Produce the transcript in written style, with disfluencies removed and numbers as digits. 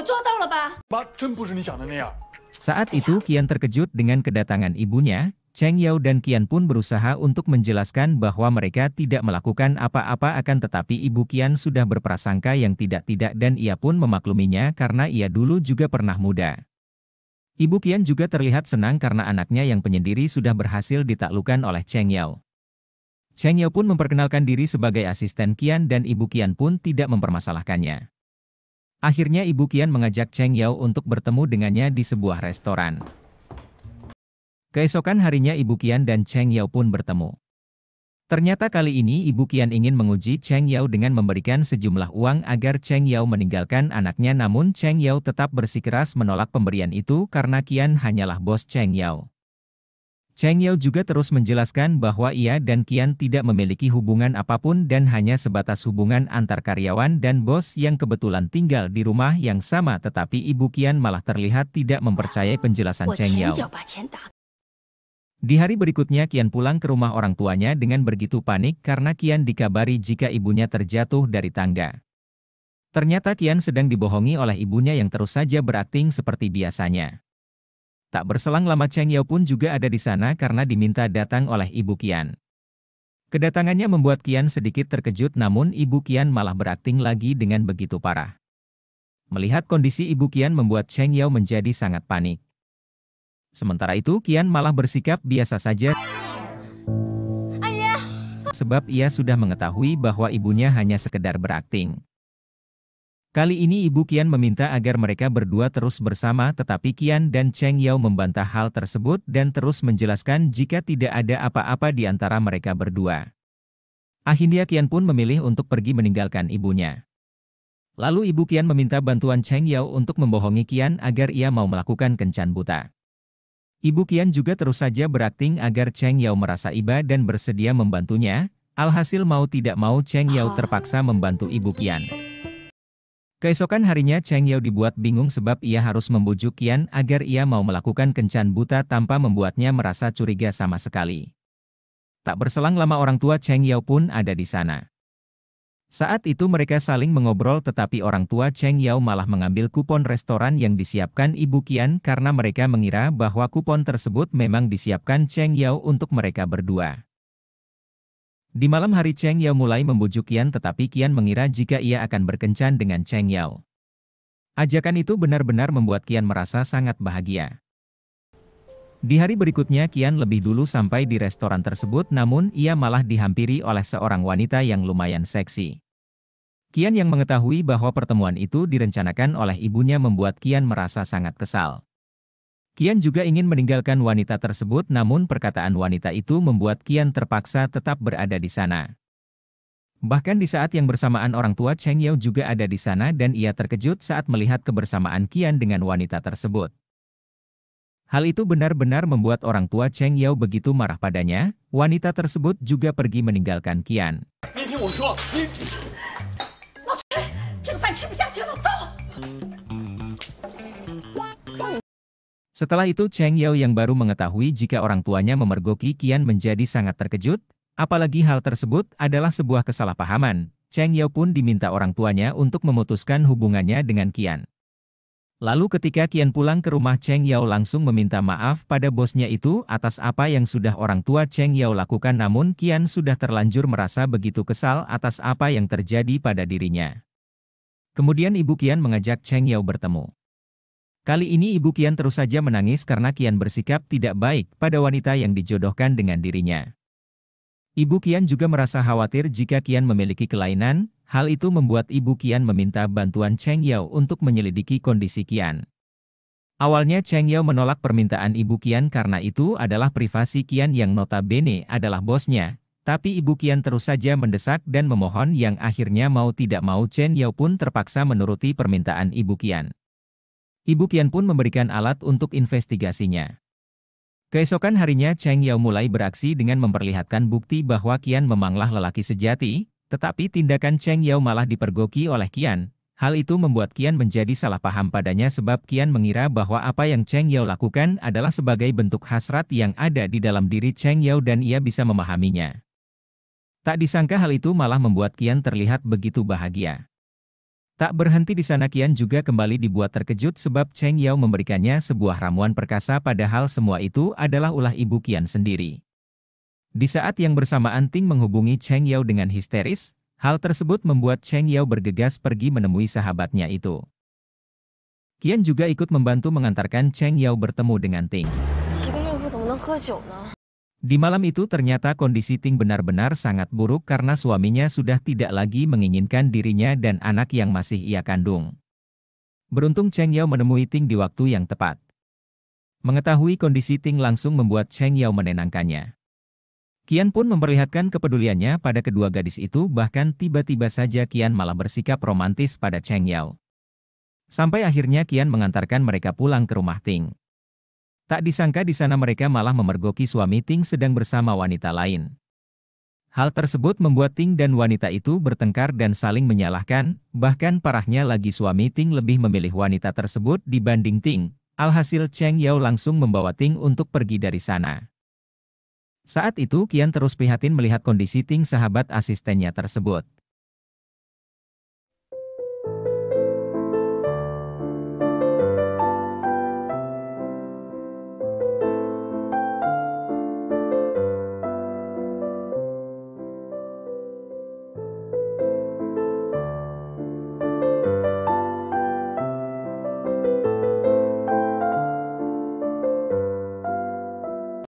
做到了吧？妈，真不是你想的那样。Saat itu Qian terkejut dengan kedatangan ibunya. Cheng Yao dan Qian pun berusaha untuk menjelaskan bahwa mereka tidak melakukan apa-apa akan tetapi ibu Qian sudah berprasangka yang tidak-tidak dan ia pun memakluminya karena ia dulu juga pernah muda. Ibu Qian juga terlihat senang karena anaknya yang penyendiri sudah berhasil ditaklukkan oleh Cheng Yao. Cheng Yao pun memperkenalkan diri sebagai asisten Qian dan ibu Qian pun tidak mempermasalahkannya. Akhirnya ibu Qian mengajak Cheng Yao untuk bertemu dengannya di sebuah restoran. Keesokan harinya ibu Qian dan Cheng Yao pun bertemu. Ternyata kali ini ibu Qian ingin menguji Cheng Yao dengan memberikan sejumlah uang agar Cheng Yao meninggalkan anaknya namun Cheng Yao tetap bersikeras menolak pemberian itu karena Qian hanyalah bos Cheng Yao. Cheng Yao juga terus menjelaskan bahwa ia dan Qian tidak memiliki hubungan apapun dan hanya sebatas hubungan antar karyawan dan bos yang kebetulan tinggal di rumah yang sama tetapi ibu Qian malah terlihat tidak mempercayai penjelasan Cheng Yao. Di hari berikutnya Qian pulang ke rumah orang tuanya dengan begitu panik karena Qian dikabari jika ibunya terjatuh dari tangga. Ternyata Qian sedang dibohongi oleh ibunya yang terus saja berakting seperti biasanya. Tak berselang lama Cheng Yao pun juga ada di sana karena diminta datang oleh ibu Qian. Kedatangannya membuat Qian sedikit terkejut namun ibu Qian malah berakting lagi dengan begitu parah. Melihat kondisi ibu Qian membuat Cheng Yao menjadi sangat panik. Sementara itu Qian malah bersikap biasa saja. Ayah. Sebab ia sudah mengetahui bahwa ibunya hanya sekedar berakting. Kali ini ibu Qian meminta agar mereka berdua terus bersama tetapi Qian dan Cheng Yao membantah hal tersebut dan terus menjelaskan jika tidak ada apa-apa di antara mereka berdua. Akhirnya Qian pun memilih untuk pergi meninggalkan ibunya. Lalu ibu Qian meminta bantuan Cheng Yao untuk membohongi Qian agar ia mau melakukan kencan buta. Ibu Qian juga terus saja berakting agar Cheng Yao merasa iba dan bersedia membantunya, alhasil mau tidak mau Cheng Yao terpaksa membantu ibu Qian. Keesokan harinya Cheng Yao dibuat bingung sebab ia harus membujuk Qian agar ia mau melakukan kencan buta tanpa membuatnya merasa curiga sama sekali. Tak berselang lama orang tua Cheng Yao pun ada di sana. Saat itu mereka saling mengobrol tetapi orang tua Cheng Yao malah mengambil kupon restoran yang disiapkan ibu Qian karena mereka mengira bahwa kupon tersebut memang disiapkan Cheng Yao untuk mereka berdua. Di malam hari Cheng Yao mulai membujuk Qian tetapi Qian mengira jika ia akan berkencan dengan Cheng Yao. Ajakan itu benar-benar membuat Qian merasa sangat bahagia. Di hari berikutnya Qian lebih dulu sampai di restoran tersebut namun ia malah dihampiri oleh seorang wanita yang lumayan seksi. Qian yang mengetahui bahwa pertemuan itu direncanakan oleh ibunya membuat Qian merasa sangat kesal. Qian juga ingin meninggalkan wanita tersebut namun perkataan wanita itu membuat Qian terpaksa tetap berada di sana. Bahkan di saat yang bersamaan orang tua Cheng Yao juga ada di sana dan ia terkejut saat melihat kebersamaan Qian dengan wanita tersebut. Hal itu benar-benar membuat orang tua Cheng Yao begitu marah padanya, wanita tersebut juga pergi meninggalkan Qian. Setelah itu Cheng Yao yang baru mengetahui jika orang tuanya memergoki Qian menjadi sangat terkejut, apalagi hal tersebut adalah sebuah kesalahpahaman. Cheng Yao pun diminta orang tuanya untuk memutuskan hubungannya dengan Qian. Lalu ketika Qian pulang ke rumah Cheng Yao langsung meminta maaf pada bosnya itu atas apa yang sudah orang tua Cheng Yao lakukan namun Qian sudah terlanjur merasa begitu kesal atas apa yang terjadi pada dirinya. Kemudian ibu Qian mengajak Cheng Yao bertemu. Kali ini ibu Qian terus saja menangis karena Qian bersikap tidak baik pada wanita yang dijodohkan dengan dirinya. Ibu Qian juga merasa khawatir jika Qian memiliki kelainan, hal itu membuat ibu Qian meminta bantuan Cheng Yao untuk menyelidiki kondisi Qian. Awalnya Cheng Yao menolak permintaan ibu Qian karena itu adalah privasi Qian yang notabene adalah bosnya, tapi ibu Qian terus saja mendesak dan memohon yang akhirnya mau tidak mau Cheng Yao pun terpaksa menuruti permintaan ibu Qian. Ibu Qian pun memberikan alat untuk investigasinya. Keesokan harinya Cheng Yao mulai beraksi dengan memperlihatkan bukti bahwa Qian memanglah lelaki sejati, tetapi tindakan Cheng Yao malah dipergoki oleh Qian. Hal itu membuat Qian menjadi salah paham padanya sebab Qian mengira bahwa apa yang Cheng Yao lakukan adalah sebagai bentuk hasrat yang ada di dalam diri Cheng Yao dan ia bisa memahaminya. Tak disangka hal itu malah membuat Qian terlihat begitu bahagia. Tak berhenti di sana, Qian juga kembali dibuat terkejut sebab Cheng Yao memberikannya sebuah ramuan perkasa padahal semua itu adalah ulah ibu Qian sendiri. Di saat yang bersamaan Ting menghubungi Cheng Yao dengan histeris, hal tersebut membuat Cheng Yao bergegas pergi menemui sahabatnya itu. Qian juga ikut membantu mengantarkan Cheng Yao bertemu dengan Ting. Di malam itu ternyata kondisi Ting benar-benar sangat buruk karena suaminya sudah tidak lagi menginginkan dirinya dan anak yang masih ia kandung. Beruntung Cheng Yao menemui Ting di waktu yang tepat. Mengetahui kondisi Ting langsung membuat Cheng Yao menenangkannya. Qian pun memperlihatkan kepeduliannya pada kedua gadis itu, bahkan tiba-tiba saja Qian malah bersikap romantis pada Cheng Yao. Sampai akhirnya Qian mengantarkan mereka pulang ke rumah Ting. Tak disangka di sana mereka malah memergoki suami Ting sedang bersama wanita lain. Hal tersebut membuat Ting dan wanita itu bertengkar dan saling menyalahkan, bahkan parahnya lagi suami Ting lebih memilih wanita tersebut dibanding Ting. Alhasil Cheng Yao langsung membawa Ting untuk pergi dari sana. Saat itu Qian terus prihatin melihat kondisi Ting sahabat asistennya tersebut.